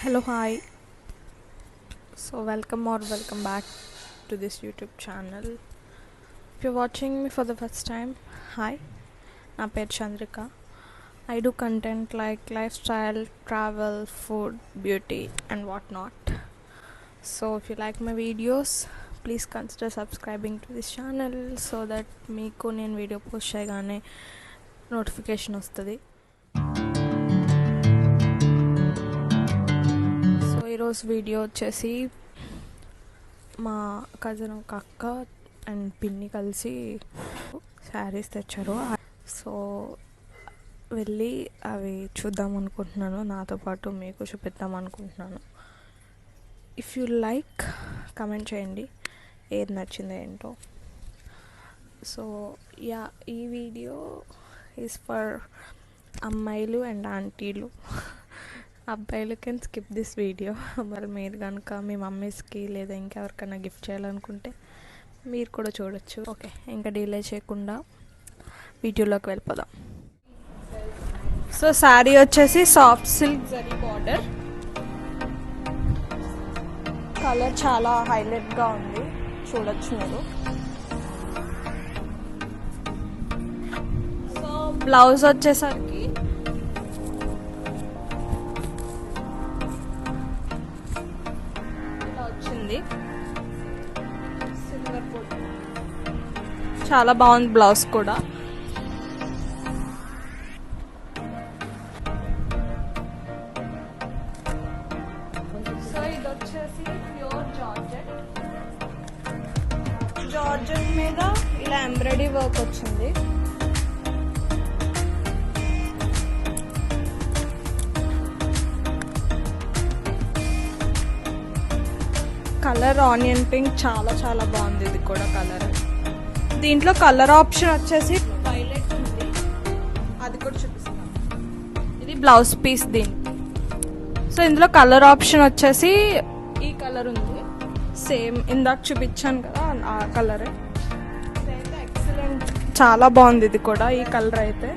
Hello, hi. So, welcome back to this YouTube channel. If you're watching me for the first time, hi, na per Chandrika. I do content like lifestyle, travel, food, beauty, and whatnot. So, if you like my videos, please consider subscribing to this channel so that meeku nenu video post cheyagane notification వస్తుంది. So ఈరోజు video వచ్చేసి మా cousin ఒక అక్క and పిన్ని కలిసి శారీస్ తెచ్చారు. So వెళ్ళి అవి చూద్దాం అనుకుంటున్నాను, నాతో పాటు మీకు చూపిద్దాం అనుకుంటున్నాను. ఇఫ్ యూ లైక్ కమెంట్ చేయండి ఏది నచ్చిందో ఏంటో. సో యా, ఈ వీడియో ఈజ్ ఫర్ అమ్మాయిలు అండ్ ఆంటీలు. అబ్బాయిలు కెన్ స్కిప్ దిస్ వీడియో. మరి మీరు కనుక మీ మమ్మీస్కి లేదా ఇంకెవరికైనా గిఫ్ట్ చేయాలనుకుంటే మీరు కూడా చూడొచ్చు. ఓకే, ఇంకా డిలే చేయకుండా వీడియోలోకి వెళ్ళిపోదాం. సో శారీ వచ్చేసి soft silk zari border, colour చాలా హైలైట్గా ఉంది, చూడొచ్చు మీరు. సో బ్లౌజ్ వచ్చేసరికి సిల్వర్ బోర్డ్, చాలా బాగుంది బ్లౌజ్ కూడా. సో ఇది వచ్చేసి ప్యూర్ జార్జెట్. జార్జెట్ మీద ఇలా ఎంబ్రాయిడరీ వర్క్ వచ్చింది. కలర్ ఆనియన్ పింక్, చాలా చాలా బాగుంది ఇది కూడా కలర్. దీంట్లో కలర్ ఆప్షన్ వచ్చేసి వైలెట్ ఉంది, అది కూడా చూపిస్తాను. ఇది బ్లౌజ్ పీస్ దీనికి. సో ఇందులో కలర్ ఆప్షన్ వచ్చేసి ఈ కలర్ ఉంది, సేమ్ ఇందాక చూపించాను కదా ఆ కలరే. ఇదైతే ఎక్సలెంట్, చాలా బాగుంది ఇది కూడా. ఈ కలర్ అయితే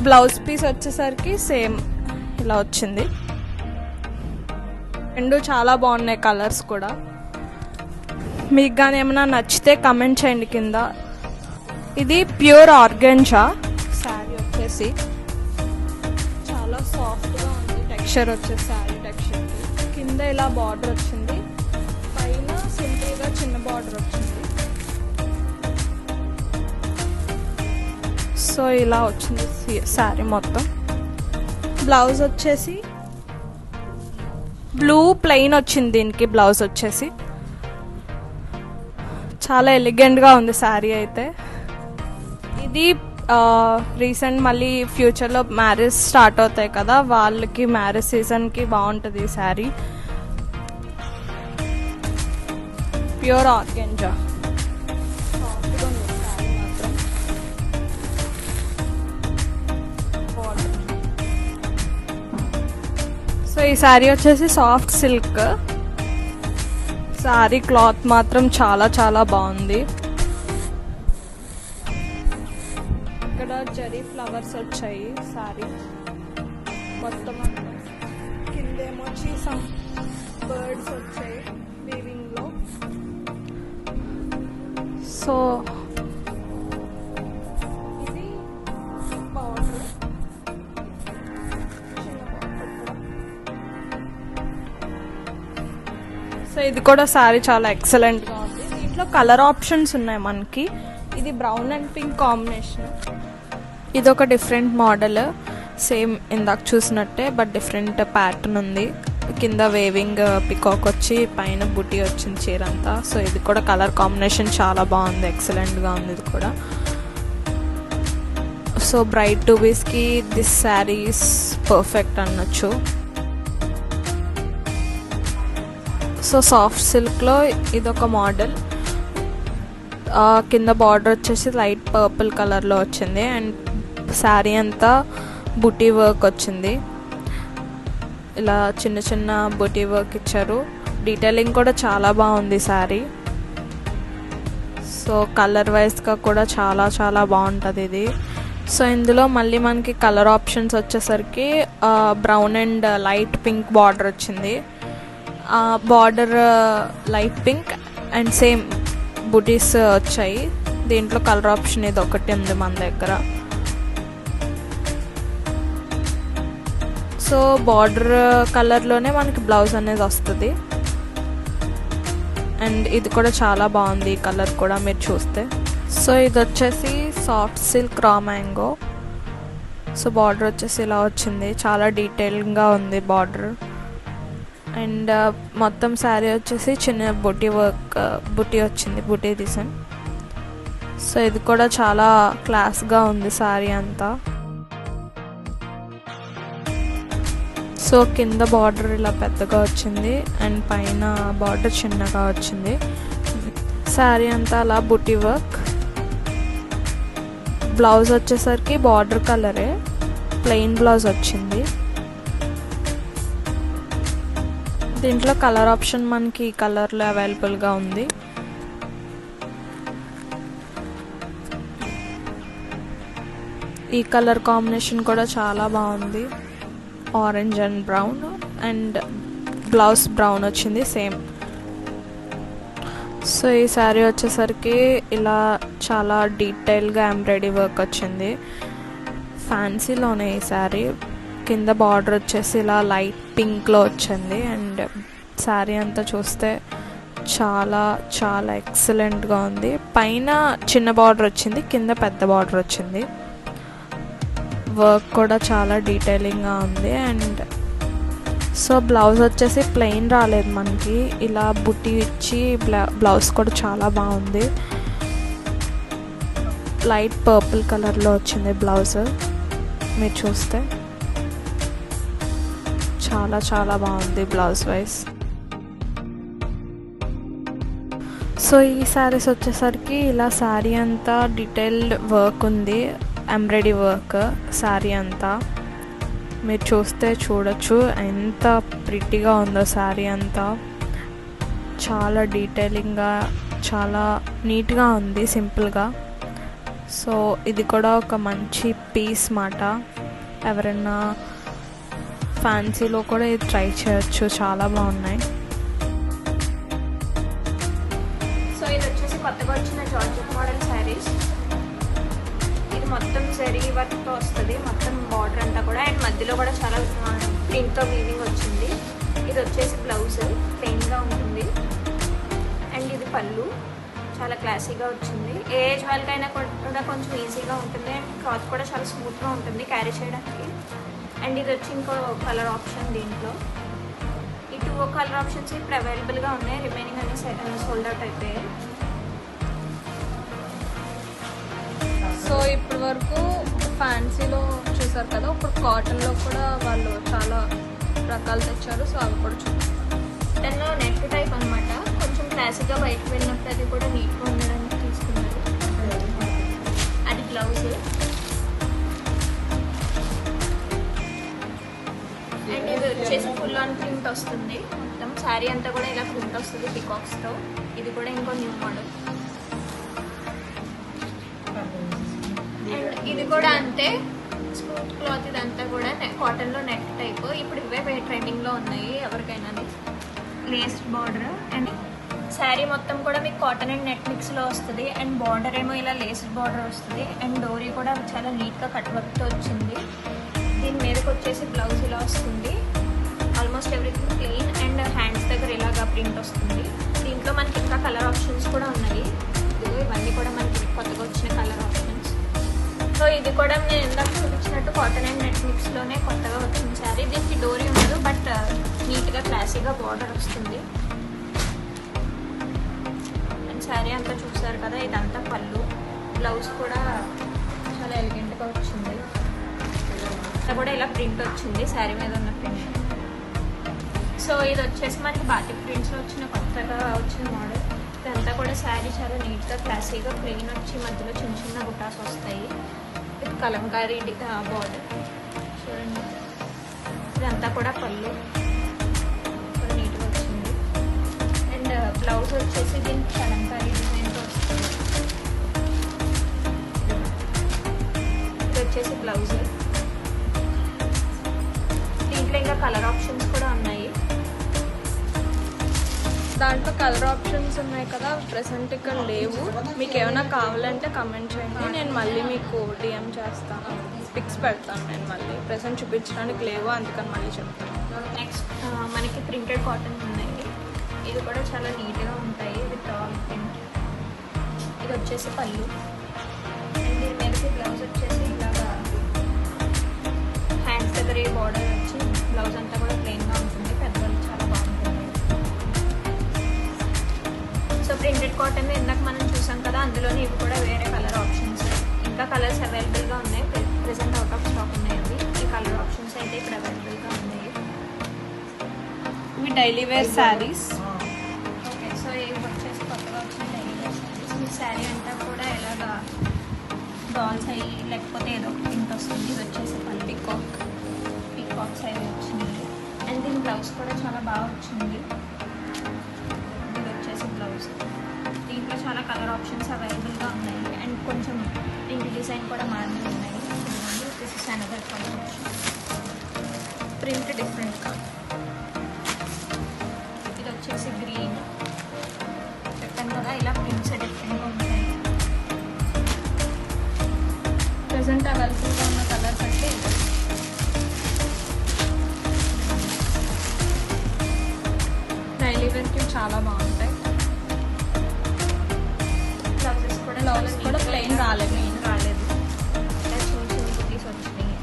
బ్లౌజ్ పీస్ వచ్చేసరికి సేమ్ ఇలా వచ్చింది. రెండు చాలా బాగున్నాయి కలర్స్ కూడా. మీకు కానీ ఏమైనా నచ్చితే కమెంట్ చేయండి కింద. ఇది ప్యూర్ ఆర్గెంజా శారీ వచ్చేసి, చాలా సాఫ్ట్గా ఉంది. టెక్స్చర్ వచ్చేసి శారీ టెక్స్చర్ కింద ఇలా బార్డర్ వచ్చింది, పైన సింపుల్గా చిన్న బార్డర్ వచ్చింది. సో ఇలా వచ్చింది శారీ మొత్తం. బ్లౌజ్ వచ్చేసి బ్లూ ప్లెయిన్ వచ్చింది దీనికి. బ్లౌజ్ వచ్చేసి చాలా ఎలిగెంట్గా ఉంది శారీ అయితే. ఇది రీసెంట్ మళ్ళీ ఫ్యూచర్లో మ్యారేజ్ స్టార్ట్ అవుతాయి కదా, వాళ్ళకి మ్యారేజ్ సీజన్కి బాగుంటుంది ఈ శారీ. ప్యూర్ ఆర్గెంజా, సో ఈ శారీ వచ్చేసి సాఫ్ట్ సిల్క్. శారీ క్లాత్ మాత్రం చాలా చాలా బాగుంది. ఇక్కడ జరీ ఫ్లవర్స్ వచ్చాయి శారీ మొత్తం. కిందేమొచ్చి సమ్ బర్డ్స్ వచ్చాయి వీవింగ్లో. సో ఇది బార్డర్, సో ఇది కూడా శారీ చాలా ఎక్సలెంట్గా ఉంది. దీంట్లో కలర్ ఆప్షన్స్ ఉన్నాయి మనకి. ఇది బ్రౌన్ అండ్ పింక్ కాంబినేషన్. ఇది ఒక డిఫరెంట్ మోడల్, సేమ్ ఇందాక చూసినట్టే బట్ డిఫరెంట్ ప్యాటర్న్ ఉంది. కింద వేవింగ్ పికాక్ వచ్చి పైన బుటీ వచ్చింది చీర అంతా. సో ఇది కూడా కలర్ కాంబినేషన్ చాలా బాగుంది, ఎక్సలెంట్గా ఉంది ఇది కూడా. సో బ్రైట్ టు బీస్కి దిస్ శారీస్ పర్ఫెక్ట్ అనొచ్చు. సో సాఫ్ట్ సిల్క్లో ఇదొక మోడల్. కింద బార్డర్ వచ్చేసి లైట్ పర్పుల్ కలర్లో వచ్చింది అండ్ శారీ అంతా బుటీ వర్క్ వచ్చింది. ఇలా చిన్న చిన్న బుటీ వర్క్ ఇచ్చారు. డీటెయిలింగ్ కూడా చాలా బాగుంది శారీ. సో కలర్ వైజ్గా కూడా చాలా చాలా బాగుంటుంది ఇది. సో ఇందులో మళ్ళీ మనకి కలర్ ఆప్షన్స్ వచ్చేసరికి brown and light pink border వచ్చింది. Border light pink and same బుటీస్ వచ్చాయి. దీంట్లో కలర్ ఆప్షన్ ఇది ఒకటి ఉంది మన దగ్గర. సో బార్డర్ కలర్లోనే మనకి బ్లౌజ్ అనేది వస్తుంది. అండ్ ఇది కూడా చాలా బాగుంది ఈ కలర్ కూడా మీరు చూస్తే. సో ఇది వచ్చేసి soft silk raw mango. So border వచ్చేసి ఇలా వచ్చింది, చాలా డీటెయిల్గా ఉంది బార్డర్. అండ్ మొత్తం శారీ వచ్చేసి చిన్న బుటీ వర్క్ బుటీ వచ్చింది, బుటీ డిజైన్. సో ఇది కూడా చాలా క్లాస్గా ఉంది శారీ అంతా. సో కింద బార్డర్ ఇలా పెద్దగా వచ్చింది అండ్ పైన బార్డర్ చిన్నగా వచ్చింది. శారీ అంతా అలా బుటీ వర్క్. బ్లౌజ్ వచ్చేసరికి బార్డర్ కలరే, ప్లెయిన్ బ్లౌజ్ వచ్చింది. దీంట్లో కలర్ ఆప్షన్ మనకి ఈ కలర్లో అవైలబుల్గా ఉంది. ఈ కలర్ కాంబినేషన్ కూడా చాలా బాగుంది, orange and brown. And blouse brown వచ్చింది సేమ్. సో ఈ శారీ వచ్చేసరికి ఇలా చాలా డీటెయిల్గా ఎంబ్రాయిడరీ వర్క్ వచ్చింది. ఫ్యాన్సీలోనే ఈ శారీ. కింద బార్డర్ వచ్చేసి ఇలా లైట్ పింక్లో వచ్చింది. అండ్ శారీ అంతా చూస్తే చాలా చాలా ఎక్సలెంట్గా ఉంది. పైన చిన్న బార్డర్ వచ్చింది, కింద పెద్ద బార్డర్ వచ్చింది. వర్క్ కూడా చాలా డీటెయిలింగ్గా ఉంది. అండ్ సో బ్లౌజ్ వచ్చేసి ప్లెయిన్ రాలేదు మనకి, ఇలా బుట్టి ఇచ్చి బ్లౌజ్ కూడా చాలా బాగుంది. లైట్ పర్పుల్ కలర్లో వచ్చింది బ్లౌజ్. మీరు చూస్తే చాలా చాలా బాగుంది బ్లౌజ్ వైజ్. సో ఈ శారీస్ వచ్చేసరికి ఇలా శారీ అంతా డీటెయిల్డ్ వర్క్ ఉంది, ఎంబ్రాయిడరీ వర్క్ శారీ అంతా. మీరు చూస్తే చూడొచ్చు ఎంత ప్రిటీగా ఉందో శారీ అంతా. చాలా డీటెయిలింగ్గా, చాలా నీట్గా ఉంది, సింపుల్గా. సో ఇది కూడా ఒక మంచి పీస్ మాట. ఎవరైనా ఫ్యాన్సీలో కూడా ఇది ట్రై చేయొచ్చు, చాలా బాగున్నాయి. సో ఇది వచ్చేసి కొత్తగా వచ్చిన జార్జెట్ మోడల్ శారీస్. ఇది మొత్తం జరీ వర్క్తో వస్తుంది, మొత్తం బార్డర్ అంతా కూడా. అండ్ మధ్యలో కూడా చాలా ప్రింట్తో వీవింగ్ వచ్చింది. ఇది వచ్చేసి బ్లౌజ్ ప్లెయిన్గా ఉంటుంది. అండ్ ఇది పళ్ళు చాలా క్లాసీగా వచ్చింది. ఏ ఏజ్ వాళ్ళకైనా కూడా కొంచెం ఈజీగా ఉంటుంది. అండ్ క్లాత్ కూడా చాలా స్మూత్గా ఉంటుంది క్యారీ చేయడానికి. అండ్ ఇది వచ్చి ఇంకో కలర్ ఆప్షన్. దీంట్లో ఈ 2 కలర్ ఆప్షన్స్ ఇప్పుడు అవైలబుల్గా ఉన్నాయి, రిమైనింగ్ అన్ని సోల్డ్ అవుట్ అయిపోయాయి. సో ఇప్పటి వరకు ఫ్యాన్సీలో చూసారు కదా, ఇప్పుడు కాటన్లో కూడా వాళ్ళు చాలా రకాలు తెచ్చారు. సో అవి కూడా చూస్తారు. దానిలో నెట్ టైప్ అనమాట, కొంచెం క్లాసిక్గా బయటకు వెళ్ళినప్పుడు అది కూడా నీట్గా ఉండడానికి తీసుకున్నారు. అది బ్లౌజ్. అండ్ ఇది వచ్చేసి ఫుల్ ఆన్ ప్రింట్ వస్తుంది. మొత్తం శారీ అంతా కూడా ఇలా ప్రింట్ వస్తుంది పికాక్స్తో. ఇది కూడా ఇంకో న్యూ మోడల్. అండ్ ఇది కూడా అంతే, స్మూత్ క్లాత్. ఇదంతా కూడా కాటన్లో నెట్ టైప్. ఇప్పుడు ఇవే ట్రెండింగ్లో ఉన్నాయి ఎవరికైనా. Lace border. అండ్ శారీ మొత్తం కూడా మీకు కాటన్ అండ్ నెట్ మిక్స్లో వస్తుంది. అండ్ బార్డర్ ఏమో ఇలా లేస్ బార్డర్ వస్తుంది. అండ్ డోరీ కూడా చాలా నీట్గా కట్ వర్క్తో వచ్చింది. దీని మీదకి వచ్చేసి బ్లౌజ్ ఇలా వస్తుంది. Almost everything plain. And hands దగ్గర ఇలాగా ప్రింట్ వస్తుంది. దీంట్లో మనకి ఇంకా కలర్ ఆప్షన్స్ కూడా ఉన్నాయి. ఇవన్నీ కూడా మనకి కొత్తగా వచ్చిన కలర్ ఆప్షన్స్. సో ఇది కూడా నేను ఇందాక చూపించినట్టు కాటన్ అండ్ నెట్ మిక్స్లోనే కొత్తగా వచ్చిన శారీ. దీనికి డోరీ ఉండదు, బట్ నీట్గా క్లాసీగా బార్డర్ వస్తుంది. అండ్ శారీ అంతా చూసారు కదా, ఇదంతా పళ్ళు. బ్లౌజ్ కూడా చాలా ఎలిగెంట్గా వచ్చింది. అంతా కూడా ఇలా ప్రింట్ వచ్చింది, శారీ మీద ఉన్న ప్రింట్. సో ఇది వచ్చేసి మనకి బాటిక్ ప్రింట్స్లో వచ్చిన కొత్తగా వచ్చిన మోడల్. ఇదంతా కూడా శారీ చాలా నీట్గా క్లాసీగా ప్లెయిన్ వచ్చి మధ్యలో చిన్న చిన్న బుటాస్ వస్తాయి. ఇది కలంకారీ బార్డర్ చూడండి. ఇదంతా కూడా పళ్ళు కూడా నీట్గా వచ్చింది. అండ్ బ్లౌజ్ వచ్చేసి దీనికి కలంకారీ డిజైన్తో వస్తుంది. ఇది బ్లౌజ్. దీంట్లో ఇంకా కలర్ ఆప్షన్స్ కూడా ఉన్నాయి. దాంట్లో కలర్ ఆప్షన్స్ ఉన్నాయి కదా, ప్రెసెంట్ ఇక్కడ లేవు. మీకు ఏమైనా కావాలంటే కమెంట్ చేయండి, నేను మళ్ళీ మీకు డిఎం చేస్తాను, పిక్స్ పెడతాను. నేను మళ్ళీ ప్రెసెంట్ చూపించడానికి లేవు, అందుకని మళ్ళీ చెప్తాను. నెక్స్ట్ మనకి ప్రింటెడ్ కాటన్ ఉన్నాయి. ఇది కూడా చాలా నీట్గా ఉంటాయి విత్ ఆల్ ప్రింట్. ఇది వచ్చేసి పళ్ళు అండ్ దీని మీదకి బ్లౌజ్ వచ్చేసి ఇలాగా హ్యాండ్స్ దగ్గర ఈ బార్డర్ వచ్చి బ్లౌజ్ అంతా కూడా ప్లెయిన్గా ఉంటుంది. పెద్దవాళ్ళు చాలా బాగుంటుంది. సో ప్రింటెడ్ కాటన్ ఇందాక మనం చూసాం కదా, అందులోనే ఇవి కూడా వేరే కలర్ ఆప్షన్స్. ఇంకా కలర్స్ అవైలబుల్గా ఉన్నాయి. ప్రెసెంట్ అవుట్ ఆఫ్ స్టాక్ ఉన్నాయి అవి. ఈ కలర్ ఆప్షన్స్ అయితే ఇప్పుడు అవైలబుల్గా ఉన్నాయి. ఇవి daily wear saris. Okay, so ఇవి వచ్చేసి కొత్తగా వచ్చిన డైలీ వేర్ శారీస్. ఈ శారీ అంతా కూడా ఎలాగా డాల్స్ అయ్యి లేకపోతే ఏదో ఒక ప్రింట్ వస్తుంది. ఇది వచ్చేసి పళ్ళు పీకాక్స్ అవి వచ్చింది. అండ్ దీని బ్లౌజ్ కూడా చాలా బాగా వచ్చింది. ఇది వచ్చేసి బ్లౌజ్. దీంట్లో చాలా కలర్ ఆప్షన్స్ అవైలబుల్గా ఉన్నాయి అండ్ కొంచెం దీని డిజైన్ కూడా మారినవి ఉన్నాయి. This is another colour. Print different colour. ఇది వచ్చేసి గ్రీన్. చెప్పాను కదా, ఇలా ప్రింట్స్ డిఫరెంట్గా ఉంటాయి. ప్రెసెంట్ అవైలబుల్గా ఉన్న కలర్స్ అంటే డైలీ వేర్కి చాలా బాగుంటాయి. బ్లౌజెస్ కూడా ప్లెయిన్ రాలేదు. ఇలా చూసి వచ్చినాయి.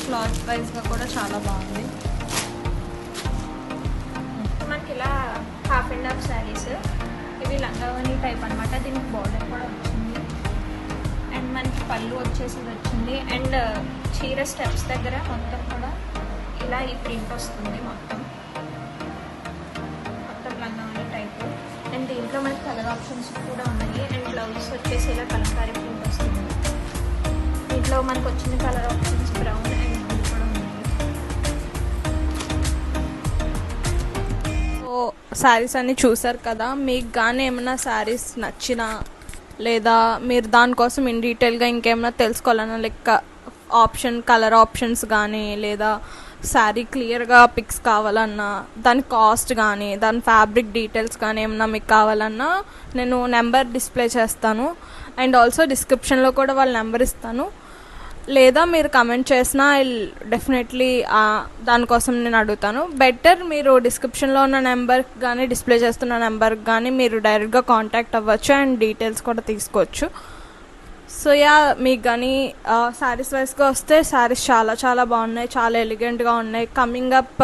క్లాత్ వైజ్గా కూడా చాలా బాగుంది. మనకి ఇలా హాఫ్ అండ్ హాఫ్ శారీస్. ఇవి లంగావని టైప్ అనమాట. దీనికి బార్డర్ కూడా వచ్చింది అండ్ మనకి పళ్ళు వచ్చేసి ఇది వచ్చింది. అండ్ చీర స్టెప్స్ దగ్గర మొత్తం కూడా ఇలా ఈ ప్రింట్ వస్తుంది. మొత్తం లంగావని టైప్. అండ్ దీంట్లో మనకి కలర్ ఆప్షన్స్ కూడా ఉన్నాయి. అండ్ బ్లౌజెస్ వచ్చేసి ఇలా కలంకారీ ప్రింట్ వస్తుంది. దీంట్లో మనకు వచ్చిన colour options brown and blue కూడా ఉన్నాయి. సో శారీస్ అన్నీ చూసారు కదా, మీకు కానీ ఏమైనా శారీస్ నచ్చినా లేదా మీరు దానికోసం ఇన్ డీటెయిల్గా ఇంకేమైనా తెలుసుకోవాలన్నా లైక్ కలర్ ఆప్షన్స్ కానీ లేదా శారీ క్లియర్గా పిక్స్ కావాలన్నా, దాని కాస్ట్ కానీ దాని ఫ్యాబ్రిక్ డీటెయిల్స్ కానీ ఏమన్నా మీకు కావాలన్నా నేను నెంబర్ డిస్ప్లే చేస్తాను. అండ్ ఆల్సో డిస్క్రిప్షన్లో కూడా వాళ్ళ నెంబర్ ఇస్తాను. లేదా మీరు కమెంట్ చేసినా డెఫినెట్లీ దానికోసం నేను అడుగుతాను. బెటర్ మీరు డిస్క్రిప్షన్లో ఉన్న నెంబర్ కానీ డిస్ప్లే చేస్తున్న నెంబర్కి కానీ మీరు డైరెక్ట్గా కాంటాక్ట్ అవ్వచ్చు అండ్ డీటెయిల్స్ కూడా తీసుకోవచ్చు. సో మీకు కానీ శారీస్ వైస్గా వస్తే శారీస్ చాలా చాలా బాగున్నాయి, చాలా ఎలిగెంట్గా ఉన్నాయి. కమింగ్ అప్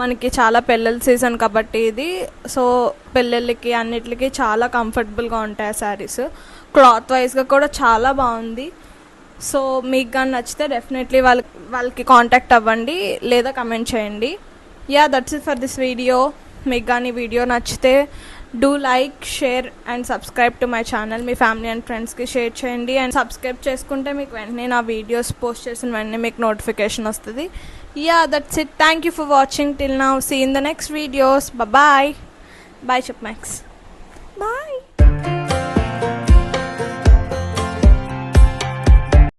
మనకి చాలా పెళ్ళిళ్ళ సీజన్ కాబట్టి ఇది, సో పెళ్ళిళ్ళకి అన్నిటికి చాలా కంఫర్టబుల్గా ఉంటాయి ఆ శారీస్. క్లాత్ వైజ్గా కూడా చాలా బాగుంది. సో మీకు కానీ నచ్చితే డెఫినెట్లీ వాళ్ళకి కాంటాక్ట్ అవ్వండి లేదా కమెంట్ చేయండి. That's it for this video. మీకు కానీ వీడియో నచ్చితే do like, share and subscribe to my channel. Me family and ఫ్రెండ్స్కి షేర్ చేయండి. అండ్ సబ్స్క్రైబ్ చేసుకుంటే మీకు వెంటనే నా వీడియోస్ పోస్ట్ చేసిన వెంటనే మీకు నోటిఫికేషన్ వస్తుంది. That's it. Thank you for watching till now. See in the next videos. Bye చెప్పు మ్యాక్స్. బాయ్.